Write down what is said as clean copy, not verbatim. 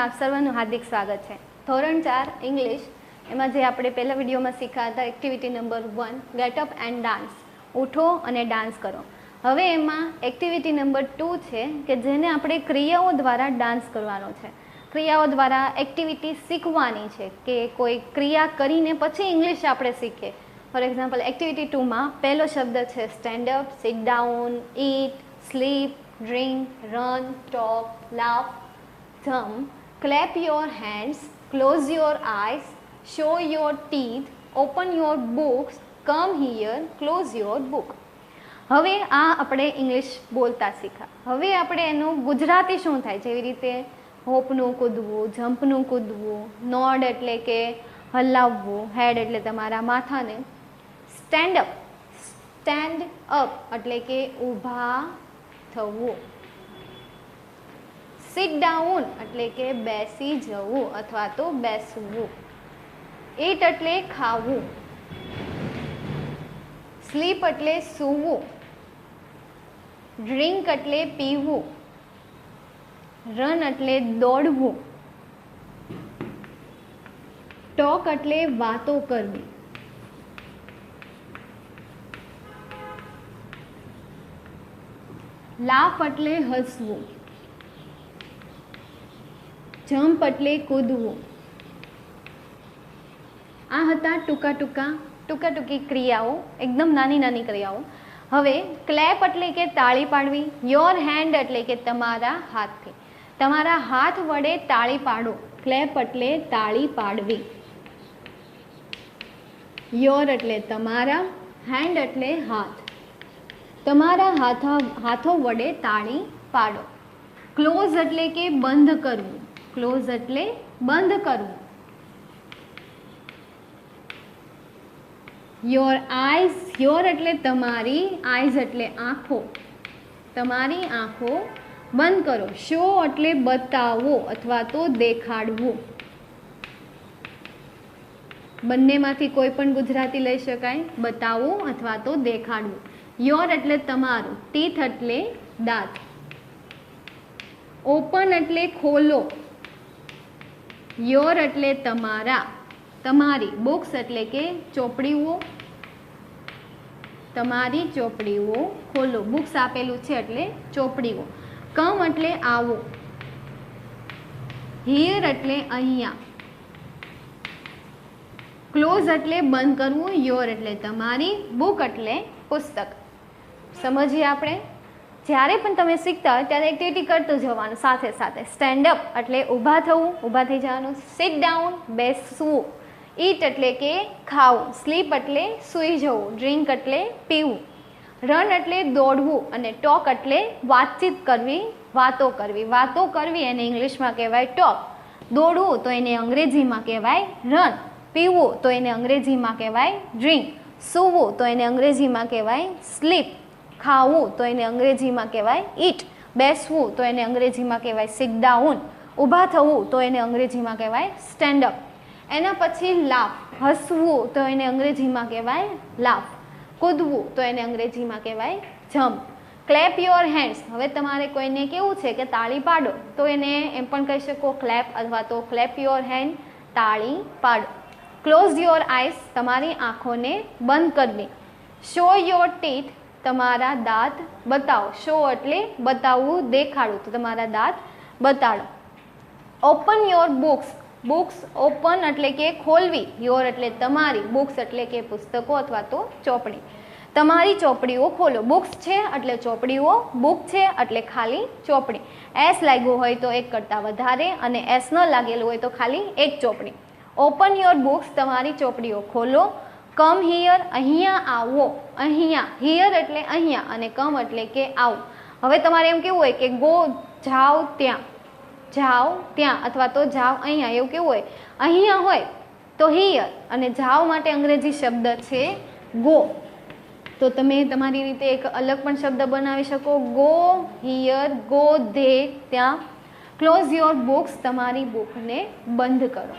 ચેનલમાં આપ સર્વનું હાર્દિક સ્વાગત છે। ધોરણ 4 ઇંગ્લિશ એમાં જે આપણે પહેલા વિડીયોમાં શીખ્યા હતા activity number 1 get up and dance, ઉઠો અને ડાન્સ કરો। હવે એમાં એક્ટિવિટી નંબર 2 છે કે જેને આપણે ક્રિયાઓ દ્વારા ડાન્સ કરવાનો છે। ક્રિયાઓ દ્વારા એક્ટિવિટી શીખવાની છે કે કોઈ ક્રિયા કરીને પછી ઇંગ્લિશ આપણે શીખીએ। ફોર એક્ઝામ્પલ એક્ટિવિટી 2માં પહેલો શબ્દ છે stand up, sit down, it, slip, drink, run, talk, laugh, jump, clap your hands, close your eyes, show your teeth, open your books, come here, close your book। હવે આ આપણે English બોલતા શીખા। હવે આપણે એનું ગુજરાતી શું થાય, જેવી રીતે હોપનું કૂદવું, જમ્પનું કૂદવું, નોડ એટલે કે હલાવવું, હેડ એટલે તમારા માથાને, સ્ટેન્ડ અપ એટલે કે ઊભા થવું, સિટ ડાઉન એટલે કે બેસી જવું અથવા તો બેસવું, ઈટ એટલે ખાવું, સ્લીપ એટલે સૂવું, ડ્રિંક એટલે પીવું, રન એટલે દોડવું, ટોક એટલે વાતો કરવી, લાફ એટલે હસવું, જમ્પ એટલે કૂદવું। આ હતા ટૂંકી ક્રિયાઓ, એકદમ નાની ક્રિયાઓ। હવે ક્લેપ એટલે કે તાળી પાડવી, યોર હેન્ડ એટલે કે તમારા હાથથી, તમારા હાથ વડે તાળી પાડો, ક્લેપ એટલે તાળી પાડવી, યોર એટલે તમારા, હેન્ડ એટલે હાથ, તમારા હાથો વડે તાળી પાડો, ક્લોઝ એટલે કે બંધ કરવું, ક્લોઝ એટલે બંધ કરવું, યોર આઈઝ, યોર એટલે તમારી, આઈઝ એટલે આંખો, તમારી આંખો બંધ કરો, શો એટલે બતાવો અથવા તો દેખાડવું। બંનેમાંથી કોઈ પણ ગુજરાતી લઈ શકાય, બતાવો અથવા તો દેખાડવું। યોર એટલે તમારું, ટીથ એટલે દાંત, ઓપન એટલે ખોલો, યોર એટલે તમારા, તમારી, બુક્સ એટલે કે ચોપડીઓ, તમારી ચોપડીઓ ખોલો, બુક્સ આપેલું છે એટલે ચોપડીઓ, કમ એટલે આવો, હિયર એટલે અહીંયા, ક્લોઝ એટલે બંધ કરવું, યોર એટલે તમારી, બુક એટલે પુસ્તક। સમજીએ આપણે, જ્યારે પણ તમે શીખતા હોય ત્યારે એક્ટિવિટી કરતું જવાનું સાથે સાથે। સ્ટેન્ડ અપ એટલે ઊભા થવું, ઊભા થઈ જવાનું, સિટ ડાઉન બેસવું, ઈટ એટલે કે ખાવું, સ્લીપ એટલે સૂઈ જવું, ડ્રિંક એટલે પીવું, રન એટલે દોડવું અને ટોક એટલે વાતચીત કરવી, વાતો કરવી એને ઇંગ્લિશમાં કહેવાય ટોક, દોડવું તો એને અંગ્રેજીમાં કહેવાય રન, પીવું તો એને અંગ્રેજીમાં કહેવાય ડ્રિંક, સૂવું તો એને અંગ્રેજીમાં કહેવાય સ્લીપ, ખાવું તો એને અંગ્રેજીમાં કહેવાય ઈટ, બેસવું તો એને અંગ્રેજીમાં કહેવાય સિટ ડાઉન, ઊભા થવું તો એને અંગ્રેજીમાં કહેવાય સ્ટેન્ડ અપ। એના પછી લાફ, હસવું તો એને અંગ્રેજીમાં કહેવાય લાફ, કૂદવું તો એને અંગ્રેજીમાં કહેવાય જમ્પ, ક્લેપ યોર હેન્ડ્સ, હવે તમારે કોઈને કેવું છે કે તાળી પાડો તો એને એમ પણ કહી શકો ક્લેપ અથવા તો ક્લેપ યોર હેન્ડ, તાળી પાડો, ક્લોઝ યોર આઈઝ, તમારી આંખોને બંધ કરવી, શો યોર ટીથ, તમારા દાંત બતાવો, શો એટલે બતાવવું, દેખાડવું, તો તમારા દાંત બતાડો, open your books, books open એટલે કે ખોલવી, યોર એટલે તમારી, બુક્સ એટલે કે પુસ્તકો અથવા તો ચોપડી, તમારી ચોપડીઓ ખોલો, બુક્સ છે એટલે ચોપડીઓ, બુક છે એટલે ખાલી ચોપડી, એસ લાગ્યું હોય તો એક કરતાં વધારે અને એસ ન લાગેલું હોય તો ખાલી એક ચોપડી, ઓપન યોર બુક્સ, તમારી ચોપડીઓ ખોલો, કમ હિયર અહીંયા આવો, અહીંયા, હિયર એટલે અહીંયા અને કમ એટલે કે આવો। હવે તમારે એમ કેવું હોય કે ગો જાઓ ત્યાં અથવા તો જાઓ અહીંયા, એવું કેવું હોય, અહીંયા હોય તો હિયર અને જાઓ માટે અંગ્રેજી શબ્દ છે ગો, તો તમે તમારી રીતે એક અલગ પણ શબ્દ બનાવી શકો, ગો હિયર, ગો ધે ત્યાં, ક્લોઝ યોર બુક્સ, તમારી બુકને બંધ કરો।